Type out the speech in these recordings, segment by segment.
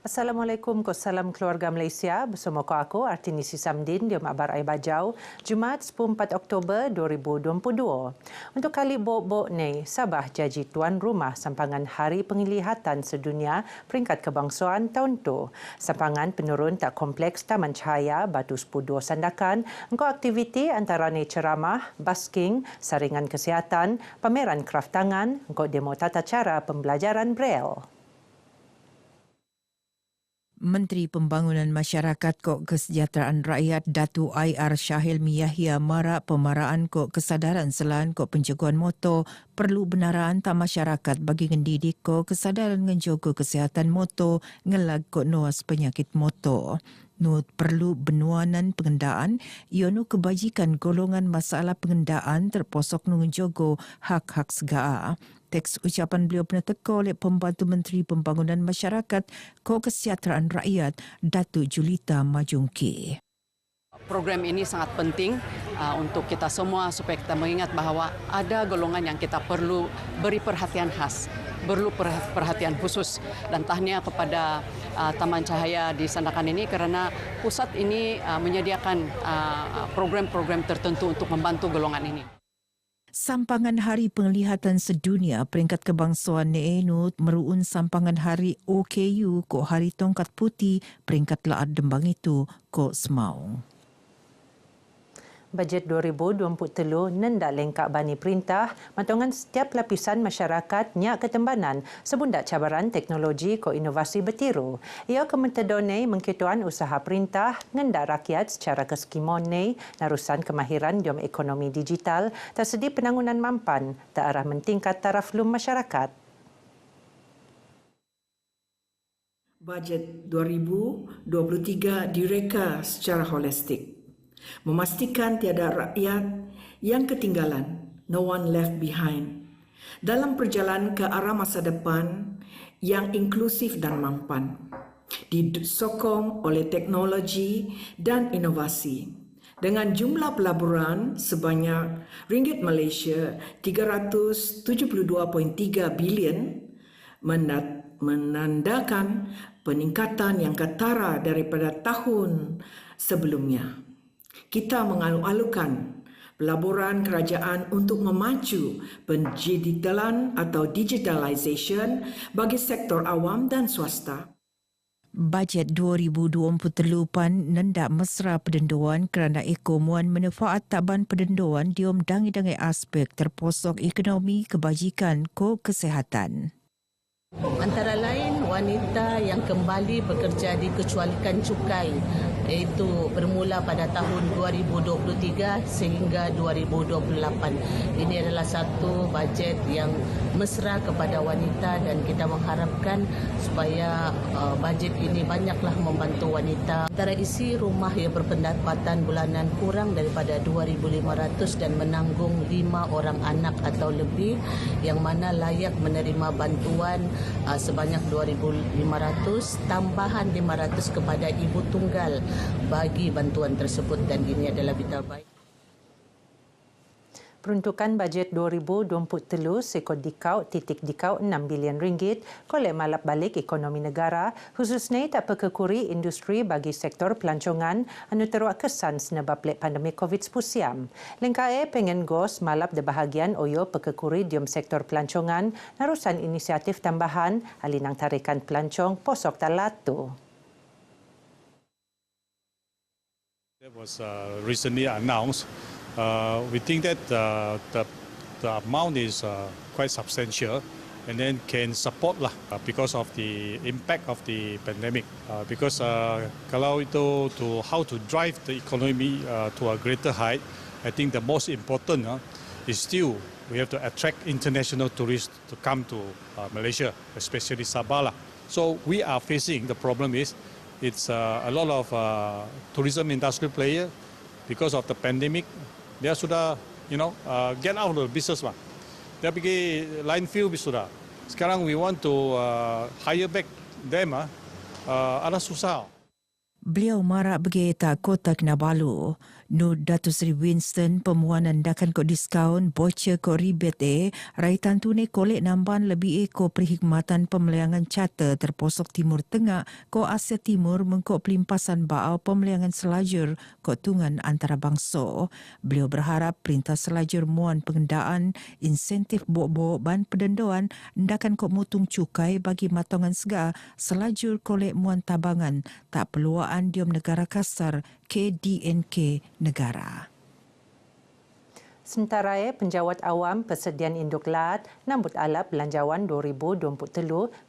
Assalamualaikum, salam keluarga Malaysia. Bersama aku, Artinisi Samdin di Makbar Air Bajau, Jumaat 14 Oktober 2022. Untuk kali bok-bok ni, Sabah jadi tuan rumah sampangan Hari Penglihatan Sedunia Peringkat Kebangsaan tahun tu. Sampangan penurun tak kompleks Taman Cahaya, Batu Sepudur Sandakan, engkau aktiviti antaranya ceramah, basking, saringan kesihatan, pameran kraf tangan, engkau demo tata cara pembelajaran Braille. Menteri Pembangunan Masyarakat Kok Kesejahteraan Rakyat Datuk IR Syahilmi Yahya marak pemaraan kok kesadaran selan kok penjagaan motor perlu benaran tak masyarakat bagi ngendidik kok kesadaran ngenjogo kesihatan motor ngelag kok nuas penyakit motor. Nut perlu benuanan pengendaan, ionu kebajikan golongan masalah pengendaan terposok nunjogo hak-hak segaa. Teks ucapan beliau pernah teka oleh Pembantu Menteri Pembangunan Masyarakat Kesejahteraan Rakyat Datuk Julita Majungki. Program ini sangat penting untuk kita semua supaya kita mengingat bahawa ada golongan yang kita perlu beri perhatian khas, perlu perhatian khusus, dan tahniah kepada Taman Cahaya di Sandakan ini kerana pusat ini menyediakan program-program tertentu untuk membantu golongan ini. Sampangan Hari Penglihatan Sedunia Peringkat Kebangsaan Neenut meruun sampangan Hari OKU ko Hari Tongkat Putih Peringkat Laat Dembang itu ko Semaung. Bajet 2023 nendak lengkap bani perintah, matongan setiap lapisan masyarakat nyak ketembanan sebundak cabaran teknologi ko inovasi bertiru. Ia kementedone mengkituan usaha perintah ngendak rakyat secara keskimone narusan kemahiran diom ekonomi digital tak sedi penangunan mampan tak arah mentingkat taraf lum masyarakat. Bajet 2023 direka secara holistik. Memastikan tiada rakyat yang ketinggalan, no one left behind, dalam perjalanan ke arah masa depan yang inklusif dan mampan, disokong oleh teknologi dan inovasi. Dengan jumlah pelaburan sebanyak ringgit Malaysia 372.3 bilion menandakan peningkatan yang ketara daripada tahun sebelumnya. Kita mengalu-alukan pelaburan kerajaan untuk memacu pendigitalan atau digitalisation bagi sektor awam dan swasta. Bajet 2023 nendak mesra pendenduan kerana ekomuan manfaat taban pendenduan diom dangi-dangi aspek terposok ekonomi kebajikan ko kesihatan. Antara lain wanita yang kembali bekerja dikecualikan cukai, iaitu bermula pada tahun 2023 sehingga 2028. Ini adalah satu bajet yang mesra kepada wanita dan kita mengharapkan supaya bajet ini banyaklah membantu wanita. Antara isi rumah yang berpendapatan bulanan kurang daripada 2,500 dan menanggung 5 orang anak atau lebih yang mana layak menerima bantuan sebanyak 2,500, tambahan 500 kepada ibu tunggal bagi bantuan tersebut, dan ini adalah vital baik. Peruntukan bajet 2023 sekod dikau .6 bilion ringgit kolek malap balik ekonomi negara khususnya tak perkekuri industri bagi sektor pelancongan anu teruak kesan senebab lek pandemik COVID-19. Lengkae pengen gos malap de bahagian oyo perkekuri diom sektor pelancongan narusan inisiatif tambahan alinang tarikan pelancong posok talatu. That was recently announced. We think that the amount is quite substantial and then can support lah because of the impact of the pandemic. Because kalau itu to how to drive the economy to a greater height, I think the most important is still we have to attract international tourists to come to Malaysia, especially Sabah lah. So we are facing the problem is it's a lot of tourism industry player because of the pandemic. Dia sudah, get out of the business lah. Dia pergi line field sudah. Sekarang we want to hire back them, ada susah. Beliau marak bergeta Kota Kinabalu. Nu Datuk Seri Winston pemuanan dakan ko diskaun bocor ko rebate raitan tunai kolek namban lebih ko perkhidmatan pemeliangan carta terposok Timur Tengah ko Asia Timur mengko pelimpasan baau pemeliangan selajur ko tungan antarabangsa. Beliau berharap Perintah Selajur muan pengendaan insentif bok-bok ban pendendoan ndakan ko mutung cukai bagi matongan segar selajur kolek muan tabangan tak peluaan diom negara kasar KDNK negara. Sementara penjawat awam persediaan induk lat nambut alap belanjawan 2023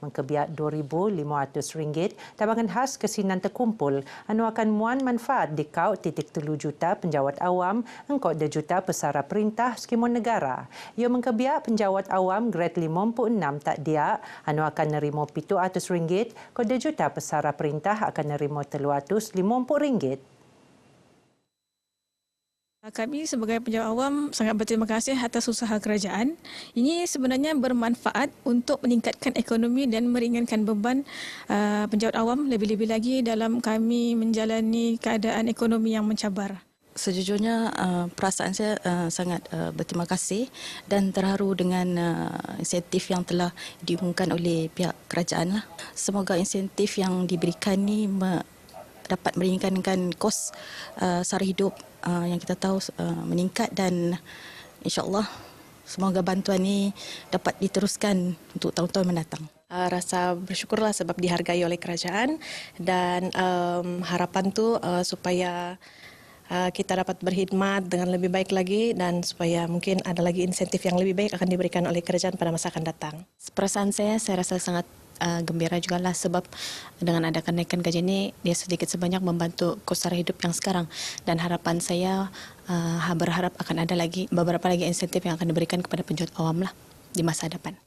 mengkebiak RM2,500 tabangan khas kesinan terkumpul anu akan muan manfaat di kau 3 juta penjawat awam engkau 2 juta pesara perintah skimun negara. Ia mengkebiak penjawat awam grade 56 tak dia anu akan nerima RM700 kau 2 juta pesara perintah akan nerima RM350. Kami sebagai penjawat awam sangat berterima kasih atas usaha kerajaan. Ini sebenarnya bermanfaat untuk meningkatkan ekonomi dan meringankan beban penjawat awam lebih-lebih lagi dalam kami menjalani keadaan ekonomi yang mencabar. Sejujurnya perasaan saya sangat berterima kasih dan terharu dengan insentif yang telah diumumkan oleh pihak kerajaan. Semoga insentif yang diberikan ini dapat meringankan kos sara hidup yang kita tahu meningkat dan insya-Allah semoga bantuan ini dapat diteruskan untuk tahun-tahun mendatang. Rasa bersyukurlah sebab dihargai oleh kerajaan dan harapan tu supaya kita dapat berkhidmat dengan lebih baik lagi dan supaya mungkin ada lagi insentif yang lebih baik akan diberikan oleh kerajaan pada masa akan datang. Perasaan saya rasa sangat gembira juga lah sebab dengan ada kenaikan gaji ini dia sedikit sebanyak membantu kos sara hidup yang sekarang dan harapan saya berharap akan ada lagi beberapa lagi insentif yang akan diberikan kepada penjawat awam lah di masa depan.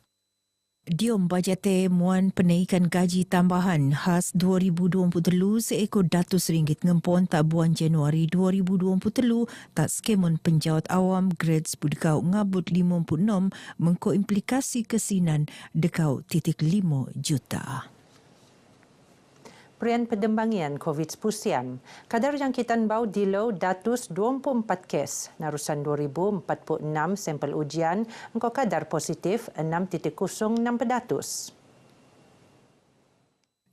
Diom bajete muan penaikan gaji tambahan khas 2023 seekor RM100 ngempon tak buan Januari 2023 tak skemun penjawat awam grades budekau ngabut 56 mengko implikasi kesinan dekau 5 juta. Perian Pendembangian COVID-19 Siam. Kadar jangkitan bau dilau datus 24 kes. Narusan 2046 sampel ujian, engkau kadar positif 6.06%.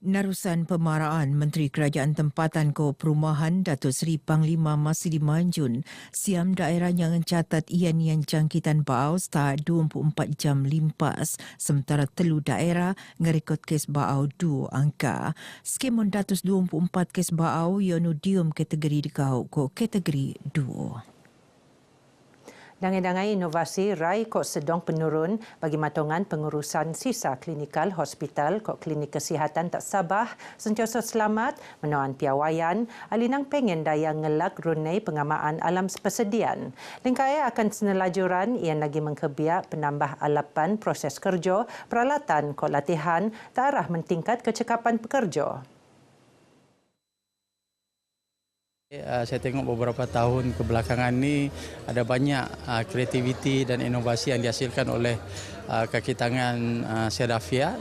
Narusan Pemaraan Menteri Kerajaan Tempatan Ko Perumahan Datuk Seri Panglima Masili Manjun, Siam daerah yang mencatat ian jangkitan bau start 24 jam limpas, sementara telu daerah ngerekod kes bau 2 angka. Skemon datus 24 kes bau ianu dium kategori dekau ko kategori 2. Dangai-dangai inovasi rai kok sedang penurun bagi matongan pengurusan sisa klinikal hospital kok klinik kesihatan tak Sabah sentiasa selamat menawan piawaian alinang pengen daya ngelak runai pengamaan alam persediaan. Lingkai akan senelajuran ian lagi mengkebiak penambah alapan proses kerja peralatan kok latihan tak arah mentingkat kecekapan pekerja. Saya tengok beberapa tahun kebelakangan ni ada banyak kreativiti dan inovasi yang dihasilkan oleh kaki tangan Sedafia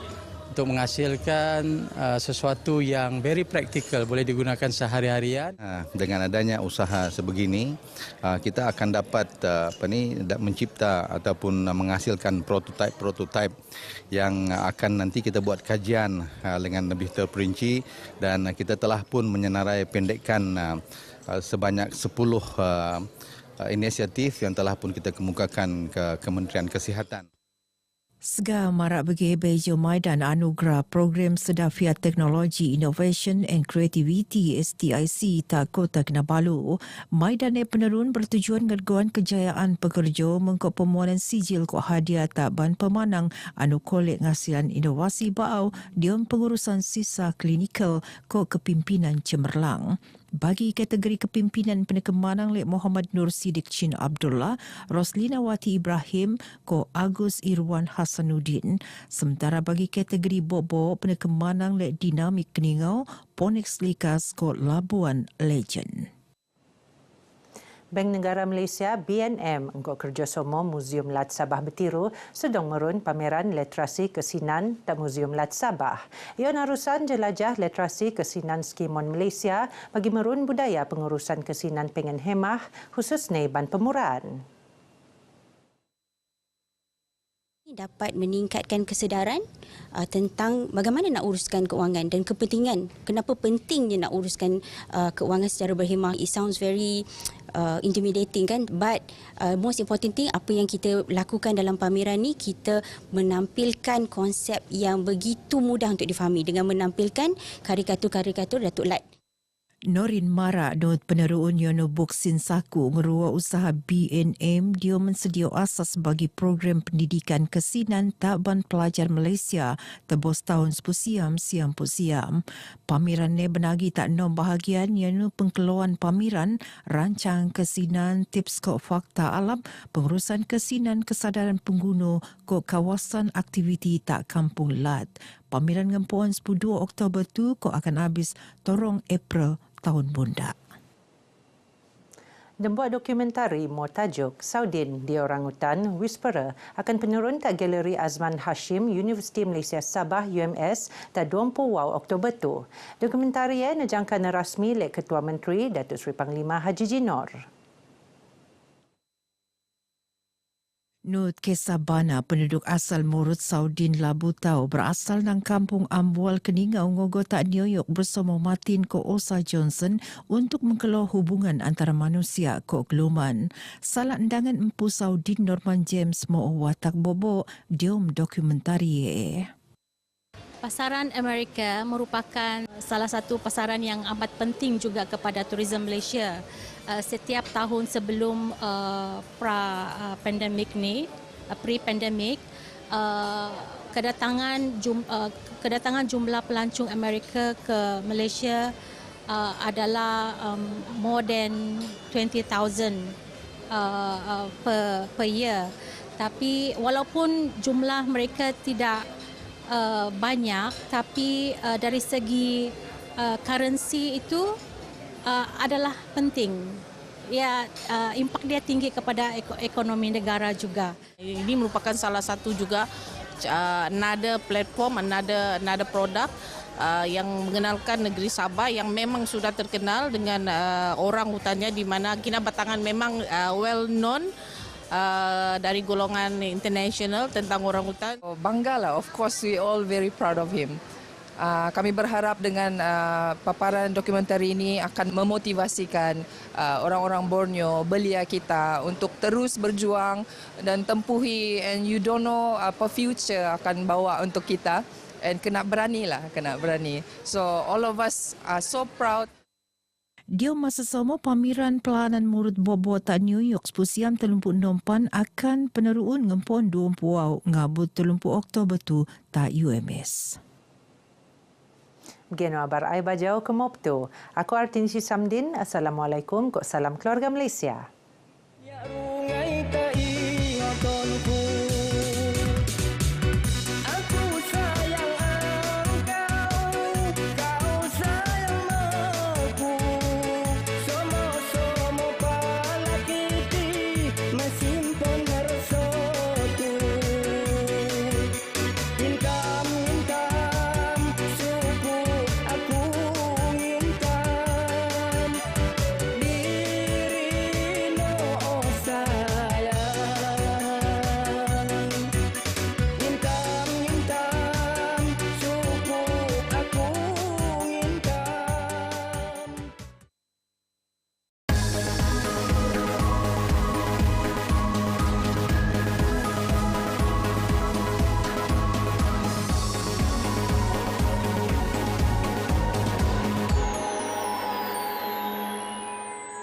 untuk menghasilkan sesuatu yang very practical, boleh digunakan sehari-harian. Dengan adanya usaha sebegini, kita akan dapat mencipta ataupun menghasilkan prototipe yang akan nanti kita buat kajian dengan lebih terperinci dan kita telah pun menyenarai pendekkan sebanyak 10 inisiatif yang telah pun kita kemukakan ke Kementerian Kesihatan. Sega marak bagi Bejo Maidan Anugerah Program Sedafia Teknologi Innovation and Creativity STIC tak Kota Kinabalu. Maidan penerun bertujuan ngerguan kejayaan pekerja mengkau pemuanan sijil kok hadiah tak ban pemanang anu kolek ngasilan inovasi bau diam pengurusan sisa klinikal kok kepimpinan cemerlang. Bagi kategori kepimpinan Penekemanang Lek Muhammad Nur Siddiq Chin Abdullah, Roslina Wati Ibrahim ko Agus Irwan Hasanuddin. Sementara bagi kategori Bobo Penekemanang Lek Dinamik Keningau, Ponex Likas ko Labuan Legend. Bank Negara Malaysia BNM engkau kerjasama Muzium Lat Sabah Betiru sedang merun pameran literasi kesinan tak Muzium Lat Sabah. Ia narusan jelajah literasi kesinan Skimon Malaysia bagi merun budaya pengurusan kesinan pengen hemah khususnya Ban Pemuran. Dapat meningkatkan kesedaran tentang bagaimana nak uruskan keuangan dan kepentingan. Kenapa pentingnya nak uruskan keuangan secara berhemah. It sounds very intimidating kan, but most important thing apa yang kita lakukan dalam pameran ni, kita menampilkan konsep yang begitu mudah untuk difahami dengan menampilkan karikatur-karikatur Datuk Lat. Norin Mara, Not Peneruun Yono Boksin Saku, ngerua usaha BNM, dia mensedia asas bagi program pendidikan kesinan Taban Pelajar Malaysia tebus tahun sepusiam siam pusiam. Pameran ni benagi tak enam bahagian iaitu pengkeluaran pameran, rancang kesinan, tips kok fakta alam, pengurusan kesinan kesadaran pengguna kok kawasan aktiviti tak Kampung Lat. Pameran ngempuan 10 Oktober tu kok akan habis torong April tahun bundak. Dembuat dokumentari tajuk Saudin di Orangutan Whisperer akan penurun ke Galeri Azman Hashim Universiti Malaysia Sabah UMS pada 20 Oktober tu. Dokumentari nejangkan rasmi oleh Ketua Menteri Datuk Seri Panglima Haji Jinor. Nut Kesabana, penduduk asal Murut Saudin Labutau berasal dari kampung Ambual Keningau Ngogotak New York bersama Martin Ko Osa Johnson untuk mengkeluar hubungan antara manusia ko geluman. Salah undangan Empu Saudin Norman James mau watak bobo diom dokumentari. Pasaran Amerika merupakan salah satu pasaran yang amat penting juga kepada turisme Malaysia. Setiap tahun sebelum pre-pandemic, kedatangan jumlah pelancong Amerika ke Malaysia adalah more than 20,000 per year. Tapi walaupun jumlah mereka tidak banyak, tapi dari segi currency itu adalah penting. Ya, impak dia tinggi kepada ekonomi negara juga. Ini merupakan salah satu juga another platform, another product yang mengenalkan negeri Sabah yang memang sudah terkenal dengan orang hutannya, di mana Kinabatangan memang well known dari golongan international tentang orang hutan. Banggalah, of course we all very proud of him. Kami berharap dengan paparan dokumentari ini akan memotivasikan orang-orang Borneo, belia kita untuk terus berjuang dan tempuhi, and you don't know apa future akan bawa untuk kita, and kena berani. So all of us are so proud. Dia masa sama pameran pelayanan murid bobo tak New York sepusiam 36 akan peneruun ngempon 20 ngabut 30 Oktober tu tak UMS. Begini kabar ai bajau ke Mopto. Aku Artinisi Samdin. Assalamualaikum. Salam keluarga Malaysia.